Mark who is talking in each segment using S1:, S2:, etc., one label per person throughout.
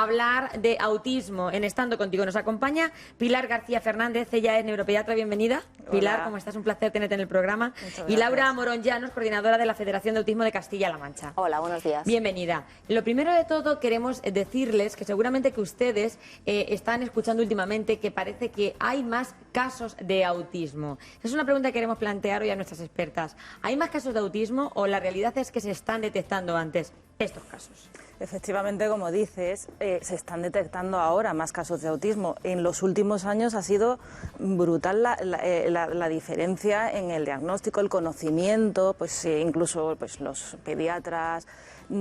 S1: hablar de autismo en Estando Contigo. Nos acompaña Pilar García Fernández, ella es neuropediatra, bienvenida.
S2: Hola.
S1: Pilar, ¿cómo estás? Un placer tenerte en el programa. Y Laura Morón Llanos, coordinadora de la Federación de Autismo de Castilla-La Mancha.
S3: Hola, buenos días.
S1: Bienvenida. Lo primero de todo queremos decirles que seguramente que ustedes están escuchando últimamente que parece que hay más casos de autismo. Es una pregunta que queremos plantear hoy a nuestras expertas. ¿Hay más casos de autismo o la realidad es que se están detectando antes estos casos?
S2: Efectivamente, como dices, se están detectando ahora más casos de autismo. En los últimos años ha sido brutal la diferencia en el diagnóstico, el conocimiento, pues incluso pues, los pediatras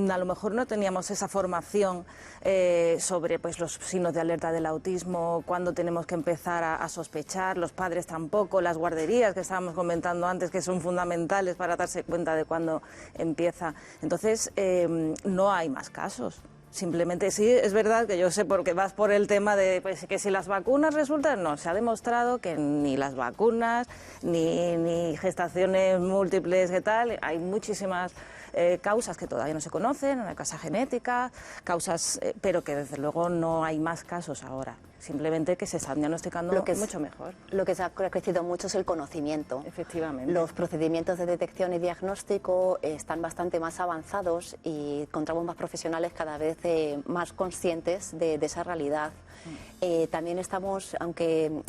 S2: a lo mejor no teníamos esa formación sobre pues, los signos de alerta del autismo, cuándo tenemos que empezar a sospechar, los padres tampoco, las guarderías que estábamos comentando antes, que son fundamentales para darse cuenta de cuándo empieza. Entonces, no hay más casos. Simplemente sí, es verdad que yo sé porque vas por el tema de pues, que si las vacunas resultan, no, se ha demostrado que ni las vacunas, ni gestaciones múltiples, ¿qué tal? Hay muchísimas causas que todavía no se conocen, una causa genética, causas, pero que desde luego no hay más casos ahora. Simplemente que se están diagnosticando mucho mejor.
S3: Lo que se ha crecido mucho es el conocimiento.
S2: Efectivamente.
S3: Los procedimientos de detección y diagnóstico están bastante más avanzados y encontramos más profesionales cada vez más conscientes de esa realidad. También estamos, aunque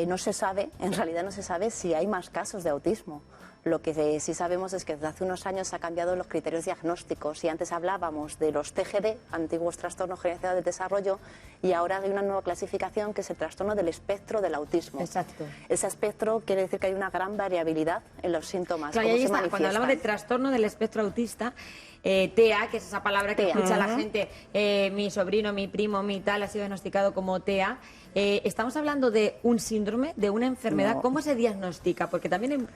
S3: no se sabe, en realidad no se sabe si hay más casos de autismo. Lo que sí sabemos es que desde hace unos años se han cambiado los criterios diagnósticos y antes hablábamos de los TGD, antiguos trastornos generalizados del desarrollo, y ahora hay una nueva clasificación que es el trastorno del espectro del autismo.
S1: Exacto.
S3: Ese espectro quiere decir que hay una gran variabilidad en los síntomas.
S1: Claro,
S3: cómo
S1: y ahí
S3: se
S1: está, cuando hablamos de trastorno del espectro autista, TEA, que es esa palabra que escucha la gente, mi sobrino, mi primo, mi tal, ha sido diagnosticado como TEA. ¿Estamos hablando de un síndrome, de una enfermedad?
S2: No.
S1: ¿Cómo se diagnostica? Porque también hay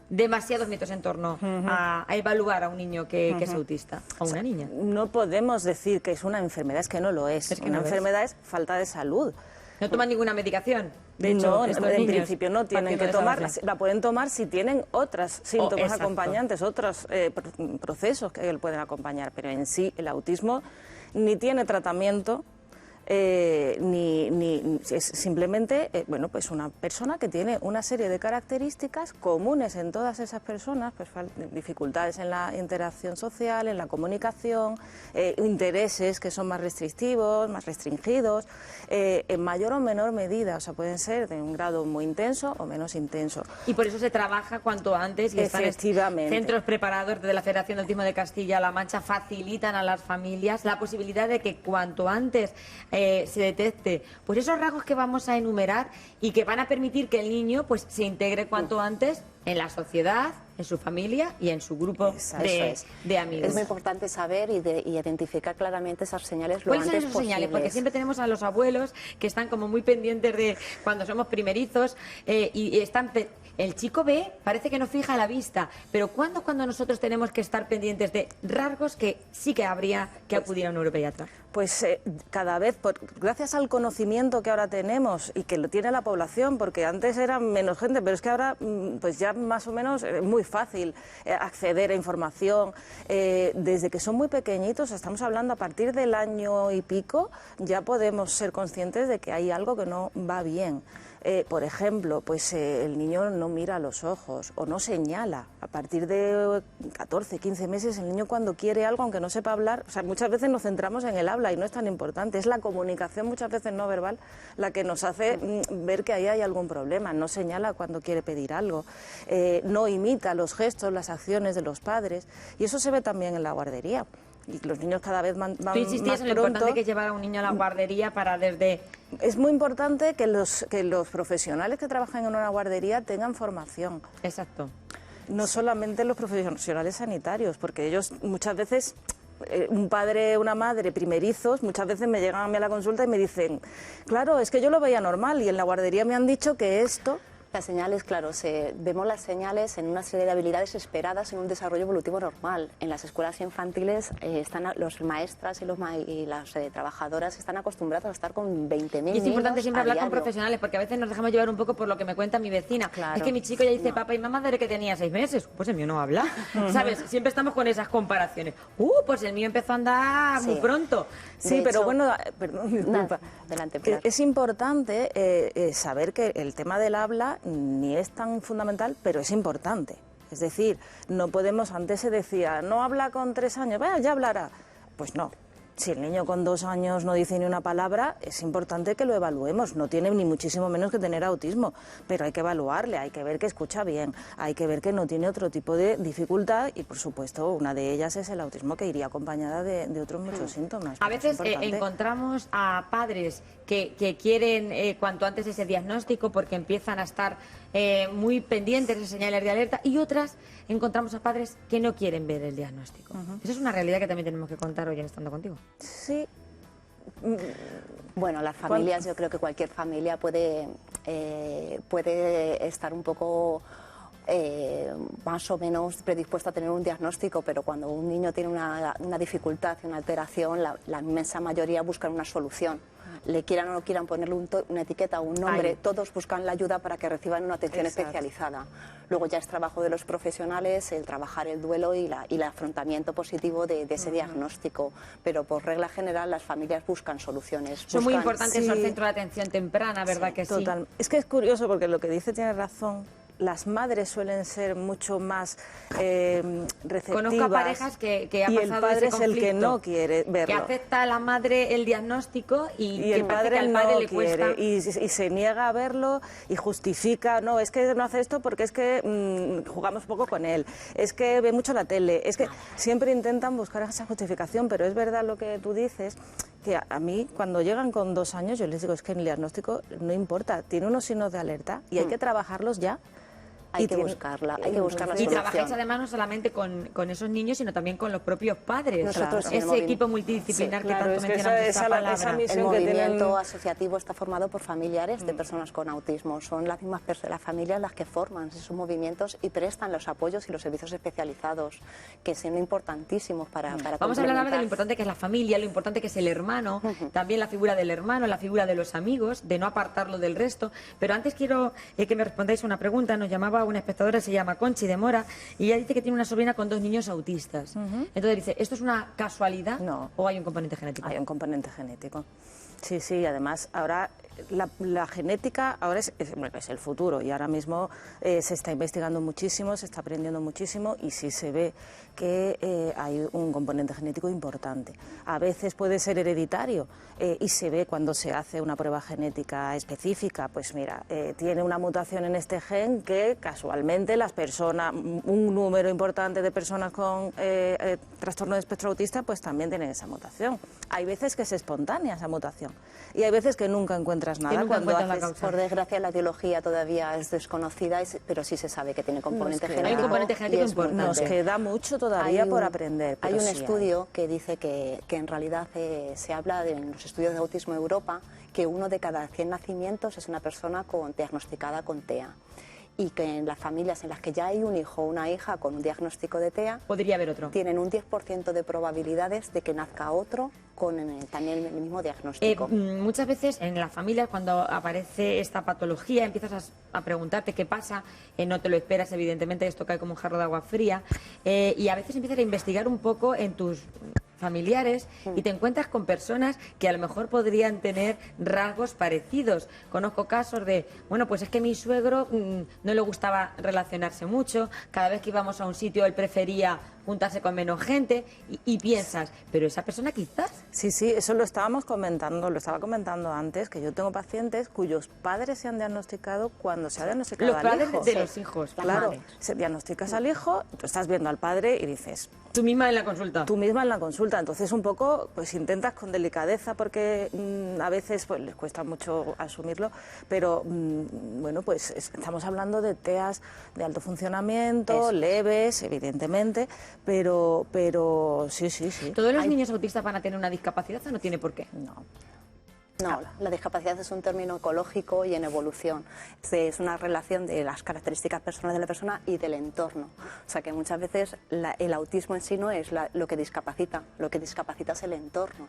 S1: demasiados mitos en torno a evaluar a un niño que es autista, o una niña.
S2: No podemos decir que es una enfermedad, es que no lo es.
S1: Es que
S2: una
S1: no lo
S2: enfermedad es falta de salud.
S1: No toman ninguna medicación. De hecho,
S2: no,
S1: estos
S2: en
S1: niños,
S2: principio no tienen que tomar, la pueden tomar si tienen otros síntomas
S1: exacto.
S2: acompañantes, otros procesos que le pueden acompañar, pero en sí el autismo ni tiene tratamiento, es simplemente bueno, pues una persona que tiene una serie de características comunes en todas esas personas, pues dificultades en la interacción social, en la comunicación, intereses que son más restrictivos, más restringidos, en mayor o menor medida, o sea, pueden ser de un grado muy intenso o menos intenso.
S1: Y por eso se trabaja cuanto antes y
S2: Efectivamente.
S1: Centros preparados de la Federación de Autismo de Castilla-La Mancha facilitan a las familias la posibilidad de que cuanto antes se detecte pues esos rasgos que vamos a enumerar y que van a permitir que el niño pues se integre cuanto antes en la sociedad, en su familia y en su grupo de amigos.
S3: Es muy importante saber y identificar claramente esas señales lo
S1: ¿Cuáles son
S3: antes
S1: esas señales? Porque siempre tenemos a los abuelos que están como muy pendientes de cuando somos primerizos y están... El chico ve, parece que no fija la vista, pero ¿cuándo cuando nosotros tenemos que estar pendientes de rasgos que sí que habría que acudir a un neuropediatra?
S2: Pues cada vez, gracias al conocimiento que ahora tenemos y que lo tiene la población, porque antes era menos gente, pero es que ahora pues ya más o menos es muy fácil acceder a información. Desde que son muy pequeñitos, estamos hablando a partir del año y pico, ya podemos ser conscientes de que hay algo que no va bien. Por ejemplo, pues el niño no mira a los ojos o no señala. A partir de 14, 15 meses, el niño cuando quiere algo, aunque no sepa hablar, o sea, muchas veces nos centramos en el habla y no es tan importante. Es la comunicación, muchas veces no verbal, la que nos hace ver que ahí hay algún problema. No señala cuando quiere pedir algo, no imita los gestos, las acciones de los padres, y eso se ve también en la guardería. Y los niños cada vez van
S1: Tú insistías en lo importante que es llevar a un niño a la guardería para desde...
S2: Es muy importante que los profesionales que trabajan en una guardería tengan formación.
S1: Exacto.
S2: No solamente los profesionales sanitarios, porque ellos muchas veces... un padre, una madre primerizos, muchas veces me llegan a mí a la consulta y me dicen, claro, es que yo lo veía normal y en la guardería me han dicho que esto...
S3: Las señales, claro, vemos las señales en una serie de habilidades esperadas en un desarrollo evolutivo normal. En las escuelas infantiles los maestras y las trabajadoras están acostumbradas a estar con 20.000 niños.
S1: Y es importante siempre hablar con
S3: diario.
S1: profesionales, porque a veces nos dejamos llevar un poco por lo que me cuenta mi vecina.
S2: Claro.
S1: Es que mi chico ya dice papá y mamá desde que tenía 6 meses. Pues el mío no habla. ¿Sabes? Siempre estamos con esas comparaciones. Pues el mío empezó a andar muy pronto.
S2: Sí,
S3: De
S2: pero
S3: hecho,
S2: bueno, perdón, disculpa.
S3: Adelante, Pilar.
S2: Es importante saber que el tema del habla ni es tan fundamental, pero es importante. Es decir, no podemos, antes se decía, no habla con 3 años, vaya, ya hablará. Pues no. Si el niño con 2 años no dice ni una palabra, es importante que lo evaluemos. No tiene ni muchísimo menos que tener autismo, pero hay que evaluarle, hay que ver que escucha bien, hay que ver que no tiene otro tipo de dificultad y, por supuesto, una de ellas es el autismo, que iría acompañada de otros muchos síntomas.
S1: A veces
S2: Es importante.
S1: encontramos a padres que quieren cuanto antes ese diagnóstico porque empiezan a estar muy pendientes de señales de alerta, y otras encontramos a padres que no quieren ver el diagnóstico. Esa es una realidad que también tenemos que contar hoy en Estando Contigo.
S2: Sí.
S3: Bueno, las familias, yo creo que cualquier familia puede estar un poco más o menos predispuesta a tener un diagnóstico, pero cuando un niño tiene una dificultad, una alteración, la inmensa mayoría buscan una solución. Le quieran o no quieran ponerle una etiqueta o un nombre, todos buscan la ayuda para que reciban una atención especializada. Luego ya es trabajo de los profesionales el trabajar el duelo y el afrontamiento positivo de ese diagnóstico, pero por regla general las familias buscan soluciones.
S1: Son muy importantes esos centros de atención temprana, ¿verdad que sí?
S2: Total. Es que es curioso porque lo que dice tiene razón. Las madres suelen ser mucho más receptivas.
S1: Conozco a parejas que ha pasado
S2: y el padre
S1: ese
S2: es el que
S1: conflicto,
S2: no quiere verlo.
S1: que acepta a la madre el diagnóstico y que
S2: el
S1: parece
S2: padre
S1: que al
S2: no
S1: padre le
S2: quiere
S1: cuesta.
S2: y se niega a verlo y justifica, no, es que no hace esto porque es que jugamos poco con él, es que ve mucho la tele, es que siempre intentan buscar esa justificación, pero es verdad lo que tú dices, que a mí cuando llegan con 2 años yo les digo, es que el diagnóstico no importa, tiene unos signos de alerta y hay que trabajarlos ya.
S3: Hay que buscarla
S1: Y
S3: solución.
S1: trabajáis además no solamente con esos niños, sino también con los propios padres.
S3: Nosotros en el
S1: Ese equipo multidisciplinar que tanto
S2: es que
S1: mencionamos esta palabra.
S2: esa
S3: El
S2: misión que
S3: movimiento
S2: tienen...
S3: asociativo está formado por familiares de personas con autismo. Son las mismas las familias las que forman esos movimientos y prestan los apoyos y los servicios especializados, que son importantísimos para
S1: Vamos a hablar ahora de lo
S3: complementar.
S1: importante que es la familia, lo importante que es el hermano, también la figura del hermano, la figura de los amigos, de no apartarlo del resto. Pero antes quiero que me respondáis una pregunta. Nos llamaba una espectadora, se llama Conchi de Mora, y ella dice que tiene una sobrina con 2 niños autistas. Entonces dice, ¿esto es una casualidad o hay un componente genético?
S2: Hay un componente genético. Sí, sí, además ahora la genética ahora es el futuro y ahora mismo se está investigando muchísimo, se está aprendiendo muchísimo y sí se ve que hay un componente genético importante. A veces puede ser hereditario y se ve cuando se hace una prueba genética específica, pues mira, tiene una mutación en este gen que casualmente las personas, un número importante de personas con trastorno de espectro autista pues también tienen esa mutación. Hay veces que es espontánea esa mutación y hay veces que nunca encuentras nada.
S1: nunca encuentras la causa.
S3: Por desgracia la etiología todavía es desconocida, pero sí se sabe que tiene componente genético.
S1: Hay un componente genético
S3: y es
S1: importante.
S2: Nos queda mucho todavía por aprender.
S3: Hay
S2: pero
S3: un
S2: sí
S3: estudio que dice que en realidad se habla en los estudios de autismo en Europa que 1 de cada 100 nacimientos es una persona diagnosticada con TEA. Y que en las familias en las que ya hay un hijo o una hija con un diagnóstico de TEA,
S1: Podría haber otro.
S3: tienen un 10% de probabilidades de que nazca otro con también el mismo diagnóstico.
S1: Muchas veces en las familias cuando aparece esta patología empiezas a preguntarte qué pasa, no te lo esperas, evidentemente esto cae como un jarro de agua fría, y a veces empiezas a investigar un poco en tus familiares y te encuentras con personas que a lo mejor podrían tener rasgos parecidos. Conozco casos de, bueno, pues es que mi suegro no le gustaba relacionarse mucho, cada vez que íbamos a un sitio él prefería juntarse con menos gente y piensas, pero esa persona quizás...
S2: Sí, sí, eso lo estábamos comentando, lo estaba comentando antes, que yo tengo pacientes cuyos padres se han diagnosticado cuando se ha diagnosticado
S1: Los
S2: al
S1: padres
S2: hijo.
S1: de los hijos,
S2: Claro,
S1: madres.
S2: se diagnosticas al hijo, tú estás viendo al padre y dices,
S1: Tú misma en la consulta.
S2: tú misma en la consulta, entonces un poco pues intentas con delicadeza porque a veces pues les cuesta mucho asumirlo, pero bueno, pues estamos hablando de TEAs de alto funcionamiento, leves, evidentemente, pero sí, sí, sí.
S1: ¿Todos los niños autistas van a tener una discapacidad o no tiene por qué?
S2: No.
S3: No, la discapacidad es un término ecológico y en evolución. Es una relación de las características personales de la persona y del entorno. O sea que muchas veces el autismo en sí no es lo que discapacita es el entorno.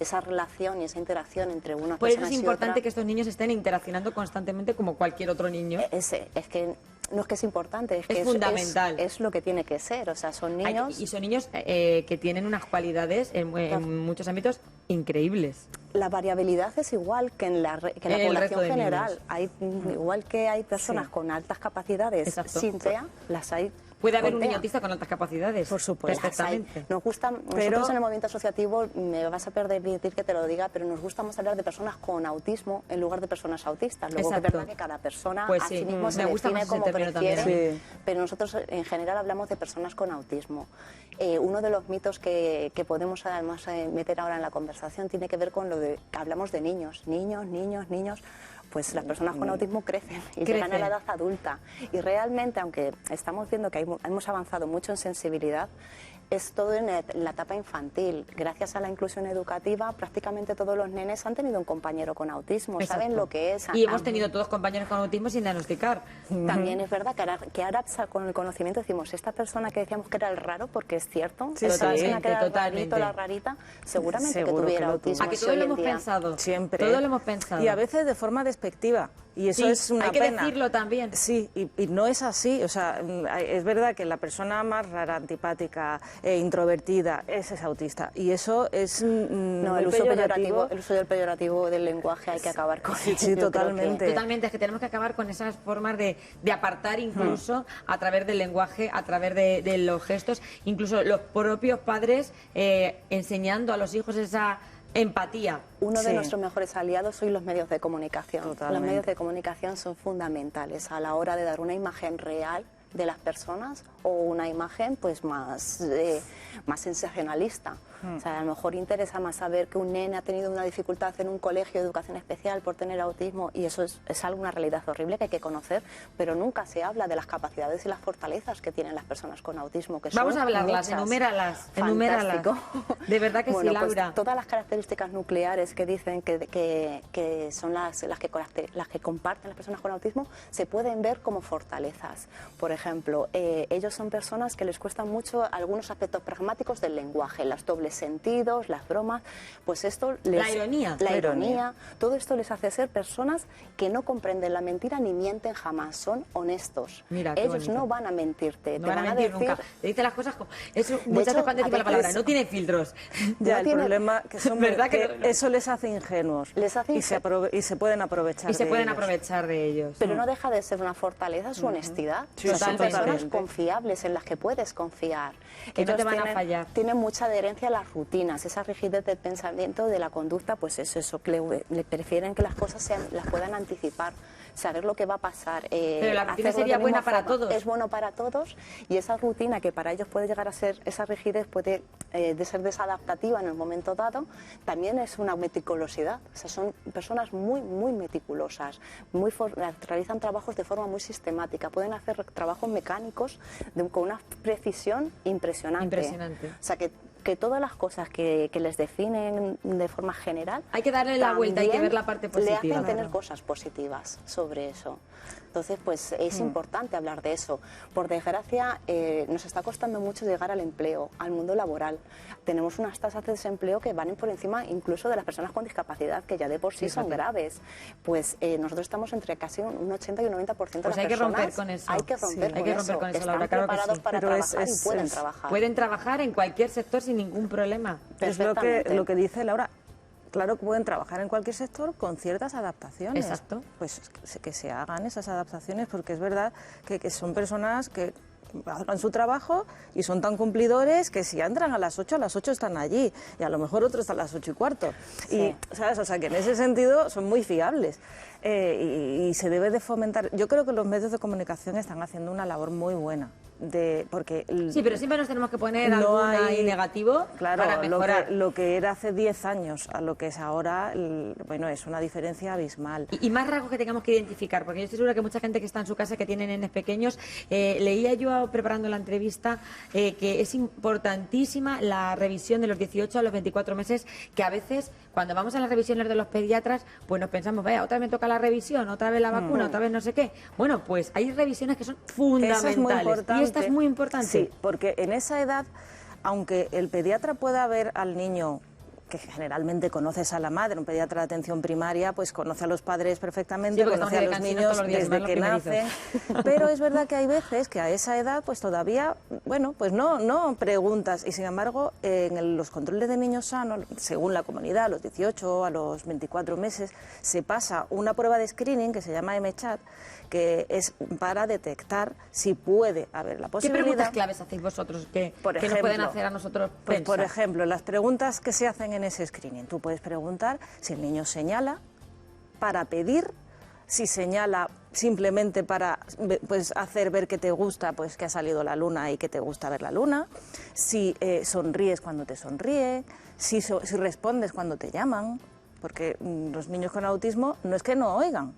S3: Esa relación y esa interacción entre una
S1: Por eso
S3: persona
S1: es
S3: y
S1: importante
S3: otra.
S1: que estos niños estén interaccionando constantemente como cualquier otro niño.
S3: Es que no es que es importante, es que
S1: fundamental.
S3: es lo que tiene que ser. O sea, son niños.
S1: Y son niños que tienen unas cualidades en muchos ámbitos increíbles.
S3: La variabilidad es igual que en la población general. Igual que hay personas con altas capacidades
S1: Exacto.
S3: sin TEA, las hay.
S1: Puede haber
S3: con
S1: un
S3: TEA.
S1: niño autista con altas capacidades.
S2: Por supuesto.
S1: Perfectamente.
S3: Nos gusta, nosotros en el movimiento asociativo, me vas a permitir que te lo diga, pero nos gusta más hablar de personas con autismo en lugar de personas autistas. Luego
S1: Exacto.
S3: que es verdad que cada persona
S1: Pues
S3: a
S1: sí,
S3: sí mismo se
S1: me gusta
S3: define
S1: más ese
S3: como
S1: término
S3: prefiere,
S1: también.
S2: Sí.
S3: pero nosotros en general hablamos de personas con autismo. Uno de los mitos que podemos además meter ahora en la conversación tiene que ver con lo de que hablamos de niños. Pues las personas con autismo crecen y llegan a la edad adulta. Y realmente, aunque estamos viendo que hemos avanzado mucho en sensibilidad, es todo en la etapa infantil. Gracias a la inclusión educativa, prácticamente todos los nenes han tenido un compañero con autismo,
S1: Exacto.
S3: saben lo que es.
S1: Y hemos tenido todos compañeros con autismo sin diagnosticar.
S3: También es verdad que ahora con el conocimiento decimos, esta persona que decíamos que era el raro, porque es cierto,
S2: Sí,
S3: esa persona que era el
S1: totalmente.
S3: rarito, la rarita, seguramente
S2: Seguro
S3: que
S2: que
S3: tuviera
S2: lo
S3: autismo.
S1: A que
S3: si
S1: todo
S3: hoy
S1: lo
S3: en
S1: hemos
S3: día.
S1: pensado.
S2: Siempre.
S1: Todo lo hemos pensado.
S2: Y a veces de forma despectiva. Y eso
S1: Sí,
S2: es una
S1: hay que
S2: pena.
S1: decirlo también.
S2: Sí, y no es así. O sea, es verdad que la persona más rara, antipática, introvertida, es autista. Y eso es
S3: No,
S2: muy
S3: el uso
S2: peyorativo.
S3: el uso del peyorativo del lenguaje hay que acabar con
S2: Sí,
S3: ello.
S2: sí,
S3: Yo creo que-
S2: totalmente.
S1: Totalmente, es que tenemos que acabar con esas formas de apartar incluso a través del lenguaje, a través de los gestos, incluso los propios padres enseñando a los hijos esa empatía.
S3: Uno de
S2: Sí.
S3: nuestros mejores aliados son los medios de comunicación.
S2: Totalmente.
S3: Los medios de comunicación son fundamentales a la hora de dar una imagen real de las personas o una imagen pues más sensacionalista. O sea, a lo mejor interesa más saber que un nene ha tenido una dificultad en un colegio de educación especial por tener autismo y eso es una realidad horrible que hay que conocer, pero nunca se habla de las capacidades y las fortalezas que tienen las personas con autismo. Que
S1: Vamos
S3: son
S1: a hablarlas,
S3: muchas.
S1: enuméralas.
S3: Fantástico.
S1: De verdad que
S3: Bueno,
S1: sí,
S3: pues
S1: Laura.
S3: todas las características nucleares que dicen que son las que comparten las personas con autismo se pueden ver como fortalezas. Por ejemplo, ellos son personas que les cuestan mucho algunos aspectos pragmáticos del lenguaje, los dobles sentidos, las bromas, pues esto les...
S1: La
S3: ironía, todo esto les hace ser personas que no comprenden la mentira ni mienten jamás, son honestos.
S1: Mira, qué
S3: Ellos
S1: bonito.
S3: no van a mentirte,
S1: No
S3: te
S1: van a mentir nunca. Te dice las cosas como... Eso muchas
S3: hecho,
S1: veces cuando decimos la
S3: a
S1: palabra,
S3: veces-
S1: no tiene filtros.
S2: Ya,
S3: No
S2: el
S3: tiene-
S2: problema que son
S1: ¿Verdad que
S2: que
S1: no?
S2: eso les hace ingenuos.
S3: Les hace
S2: y se pueden aprovechar
S1: Y se
S2: de
S1: pueden
S2: ellos.
S1: aprovechar de ellos.
S3: Pero no deja de ser una fortaleza su honestidad.
S2: Sí,
S3: O sea, son
S1: totalmente.
S3: personas confiables en las que puedes confiar.
S1: Que no te van a
S3: tienen,
S1: fallar.
S3: Tienen mucha adherencia a las rutinas, esa rigidez del pensamiento, de la conducta, pues es eso, que le prefieren que las cosas las puedan anticipar, saber lo que va a pasar.
S1: Pero la rutina
S3: hacerlo
S1: sería
S3: de
S1: buena
S3: misma
S1: para
S3: forma.
S1: todos.
S3: Es bueno para todos y esa rutina que para ellos puede llegar a ser, esa rigidez puede de ser desadaptativa en el momento dado, también es una meticulosidad. O sea, son personas muy, muy meticulosas, realizan trabajos de forma muy sistemática, pueden hacer trabajos mecánicos con una precisión impresionante.
S1: Impresionante.
S3: O sea, que todas las cosas que les definen de forma general...
S1: Hay que darle la vuelta, hay que
S3: también
S1: ver la parte
S3: Le
S1: positiva.
S3: hacen tener
S1: Claro.
S3: cosas positivas sobre eso. Entonces, pues es importante hablar de eso. Por desgracia, nos está costando mucho llegar al empleo, al mundo laboral. Tenemos unas tasas de desempleo que van por encima incluso de las personas con discapacidad, que ya de por sí son
S1: Fíjate.
S3: graves. Pues nosotros estamos entre casi un 80 y un 90% de las
S1: Pues
S3: personas.
S1: hay que romper con eso.
S3: Hay que romper,
S1: Sí, hay que romper con eso,
S3: Están
S1: Laura, claro que
S3: preparados
S1: sí.
S3: para
S2: Pero
S3: trabajar y pueden trabajar.
S1: Pueden trabajar en cualquier sector sin ningún problema.
S2: Es lo
S3: Perfectamente.
S2: lo que dice Laura. Claro que pueden trabajar en cualquier sector con ciertas adaptaciones.
S1: Exacto.
S2: Pues que se hagan esas adaptaciones, porque es verdad que son personas que hagan su trabajo y son tan cumplidores que si entran a las 8 están allí y a lo mejor otros están a las 8:15.
S3: Sí.
S2: Y, ¿sabes? O sea, que en ese sentido son muy fiables. Y se debe de fomentar. Yo creo que los medios de comunicación están haciendo una labor muy buena porque
S1: Sí, pero siempre nos tenemos que poner
S2: no
S1: alguna
S2: hay-
S1: ahí negativo
S2: claro,
S1: para mejorar.
S2: lo que era hace 10 años a lo que es ahora, bueno, es una diferencia abismal.
S1: Y más rasgos que tengamos que identificar, porque yo estoy segura que mucha gente que está en su casa, que tiene nenes pequeños, leía yo preparando la entrevista que es importantísima la revisión de los 18 a los 24 meses, que a veces cuando vamos a las revisiones de los pediatras, pues nos pensamos, vaya, otra vez me toca la revisión, otra vez la vacuna, otra vez no sé qué. Bueno, pues hay revisiones que son fundamentales.
S2: Eso es muy importante.
S1: Y esta es muy importante.
S2: Sí, porque en esa edad, aunque el pediatra pueda ver al niño, que generalmente conoces a la madre, un pediatra de atención primaria, pues conoce a los padres perfectamente,
S1: Sí, porque
S2: conoce a
S1: estamos
S2: los
S1: de
S2: niños
S1: cansinos todos los días,
S2: desde
S1: más
S2: que
S1: los
S2: nacen, pero es verdad que hay veces que a esa edad pues todavía, bueno, pues no preguntas, y sin embargo en los controles de niños sanos, según la comunidad, a los 18, a los 24 meses, se pasa una prueba de screening que se llama MCHAT, que es para detectar si puede haber la
S1: ¿Qué
S2: posibilidad.
S1: preguntas claves hacéis vosotros que nos pueden
S2: ejemplo,
S1: hacer a nosotros
S2: pues, por
S1: pensar?
S2: ejemplo, las preguntas que se hacen en ese screening. Tú puedes preguntar si el niño señala para pedir, si señala simplemente para pues, hacer ver que te gusta, pues que ha salido la luna y que te gusta ver la luna, si sonríes cuando te sonríe, si respondes cuando te llaman, porque los niños con autismo no es que no oigan,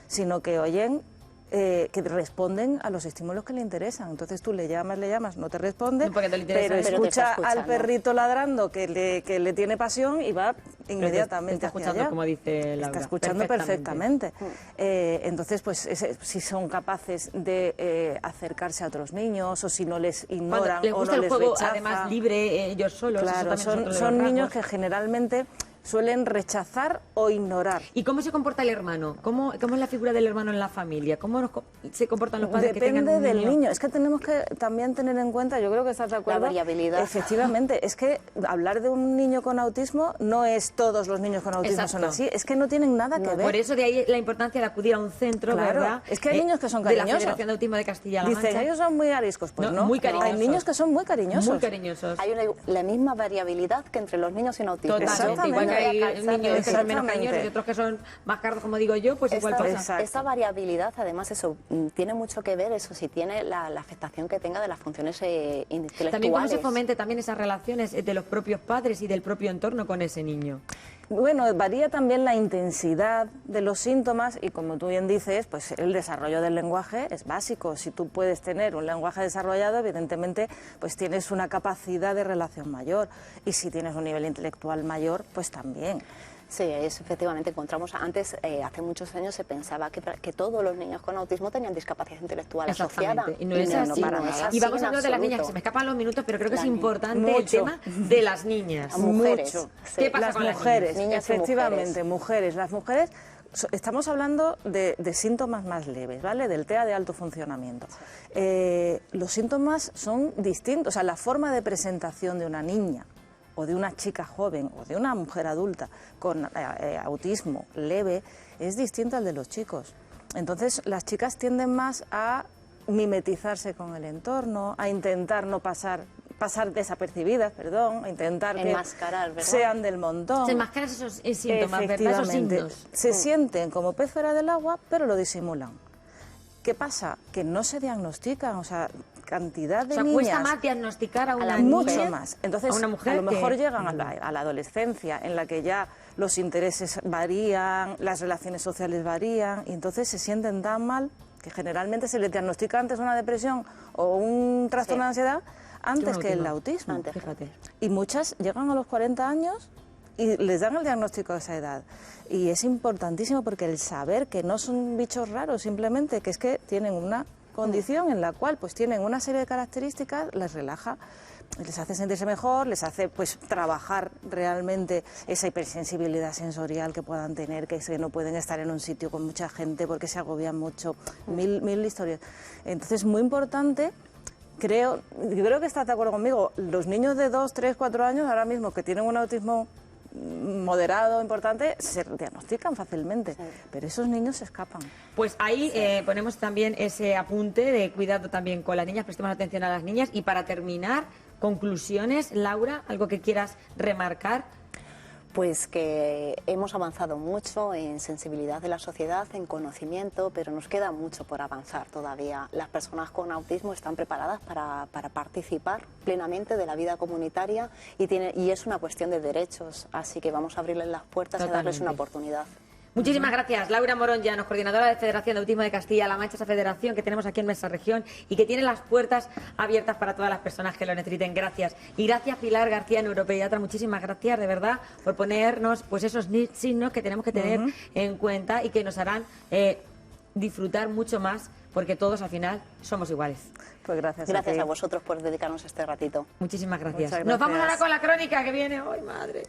S2: sino que oyen, que responden a los estímulos que le interesan. Entonces tú le llamas, no te responde,
S1: No, porque te le interesa,
S2: pero
S1: pero te
S2: escucha
S3: está
S2: al
S3: escuchando.
S2: perrito ladrando que le tiene pasión y va inmediatamente
S1: Te está
S2: hacia
S1: escuchando,
S2: allá.
S1: como dice Laura.
S2: Está escuchando perfectamente. Entonces, pues si son capaces de acercarse a otros niños, o si no les ignoran
S1: Les
S2: o
S1: gusta
S2: no
S1: el
S2: les
S1: juego,
S2: rechazan.
S1: además, libre, ellos solos. eso
S2: Claro,
S1: también es otro de los
S2: son niños que
S1: rasgos.
S2: generalmente suelen rechazar o ignorar.
S1: ¿Y cómo se comporta el hermano? ¿Cómo es la figura del hermano en la familia? ¿Cómo se comportan los padres que tengan
S2: Depende
S1: un
S2: del niño. Es que tenemos que también tener en cuenta, yo creo que estás de acuerdo.
S3: variabilidad.
S2: Efectivamente, es que hablar de un niño con autismo no es todos los niños con autismo
S1: Exacto.
S2: son así, es que no tienen nada que ver.
S1: Por eso de ahí la importancia de acudir a un centro,
S2: Claro,
S1: ¿verdad?
S2: es que hay niños que son
S1: De la
S2: cariñosos.
S1: Federación de Autismo de Castilla-La
S2: Dicen,
S1: Mancha.
S2: ellos son muy ariscos, pues
S1: No,
S2: no.
S1: muy cariñosos.
S2: Hay niños que son muy cariñosos.
S1: Muy cariñosos.
S3: Hay la misma variabilidad que entre los niños sin autismo.
S1: Totalmente. Igual que hay niños que son menos
S2: Exactamente.
S1: cariñosos y otros que son más cardos, como digo yo, pues igual pasa.
S2: Exacto.
S3: Esta variabilidad, además, eso tiene mucho que ver, eso sí, tiene la afectación que tenga de las funciones intelectuales.
S1: También cómo se fomente también esas relaciones de los propios padres y del propio entorno con ese niño.
S2: Bueno, varía también la intensidad de los síntomas y, como tú bien dices, pues el desarrollo del lenguaje es básico. Si tú puedes tener un lenguaje desarrollado, evidentemente, pues tienes una capacidad de relación mayor, y si tienes un nivel intelectual mayor, pues también.
S3: Sí, efectivamente encontramos antes, hace muchos años se pensaba que todos los niños con autismo tenían discapacidad intelectual asociada.
S1: Exactamente. Y no es así.
S3: para nada.
S1: Y vamos
S3: en
S1: a hablar de las niñas, que se me
S3: absoluto.
S1: escapan los minutos, pero creo que es
S3: Las
S1: importante
S2: niñas.
S1: el
S2: Mucho.
S1: tema de las niñas.
S3: Las mujeres.
S2: Mucho.
S3: Sí.
S1: ¿Qué pasa
S2: Las
S1: con las
S2: mujeres,
S3: niñas y
S2: efectivamente, mujeres. Las mujeres, estamos hablando de síntomas más leves, ¿vale? Del TEA de alto funcionamiento. Los síntomas son distintos, o sea, la forma de presentación de una niña o de una chica joven o de una mujer adulta con autismo leve es distinto al de los chicos. Entonces, las chicas tienden más a mimetizarse con el entorno, a intentar no pasar desapercibidas, perdón, a intentar
S3: Enmascarar,
S2: que
S3: ¿verdad?
S2: sean del montón.
S1: Se enmascaran esos síntomas, ¿verdad? Esos
S2: Efectivamente.
S1: signos.
S2: Se sienten como pez fuera del agua, pero lo disimulan. ¿Qué pasa? Que no se diagnostican, o sea, cantidad de
S1: O sea,
S2: niñas...
S1: cuesta más diagnosticar a una
S2: Mucho
S1: niña,
S2: más. Entonces,
S1: a una mujer
S2: a lo mejor
S1: que-
S2: llegan a la adolescencia, en la que ya los intereses varían, las relaciones sociales varían, y entonces se sienten tan mal que generalmente se les diagnostica antes una depresión o un trastorno de ansiedad antes que el autismo.
S3: Antes.
S1: Fíjate.
S2: Y muchas llegan a los 40 años y les dan el diagnóstico a esa edad. Y es importantísimo porque el saber que no son bichos raros, simplemente que es que tienen una condición en la cual pues tienen una serie de características, les relaja, les hace sentirse mejor, les hace pues trabajar realmente esa hipersensibilidad sensorial que puedan tener, que no pueden estar en un sitio con mucha gente porque se agobian mucho, mil historias. Entonces, muy importante. Yo creo que estás de acuerdo conmigo, los niños de 2, 3, 4 años ahora mismo que tienen un autismo moderado, importante, se diagnostican fácilmente, pero esos niños se escapan.
S1: Pues ahí ponemos también ese apunte de cuidado también con las niñas, prestemos atención a las niñas. Y para terminar, conclusiones, Laura, algo que quieras remarcar.
S3: Pues que hemos avanzado mucho en sensibilidad de la sociedad, en conocimiento, pero nos queda mucho por avanzar todavía. Las personas con autismo están preparadas para participar plenamente de la vida comunitaria y es una cuestión de derechos, así que vamos a abrirles las puertas y darles una oportunidad.
S1: Muchísimas gracias, Laura Morón Llanos, coordinadora de Federación de Autismo de Castilla-La Mancha, esa federación que tenemos aquí en nuestra región y que tiene las puertas abiertas para todas las personas que lo necesiten. Gracias. Y gracias, Pilar García, neuropediatra, muchísimas gracias, de verdad, por ponernos pues esos signos que tenemos que tener en cuenta y que nos harán disfrutar mucho más, porque todos al final somos iguales.
S2: Pues gracias
S3: a vosotros por dedicarnos este ratito.
S1: Muchísimas gracias.
S2: Muchas gracias.
S1: Nos vamos ahora con la crónica que viene hoy, madre.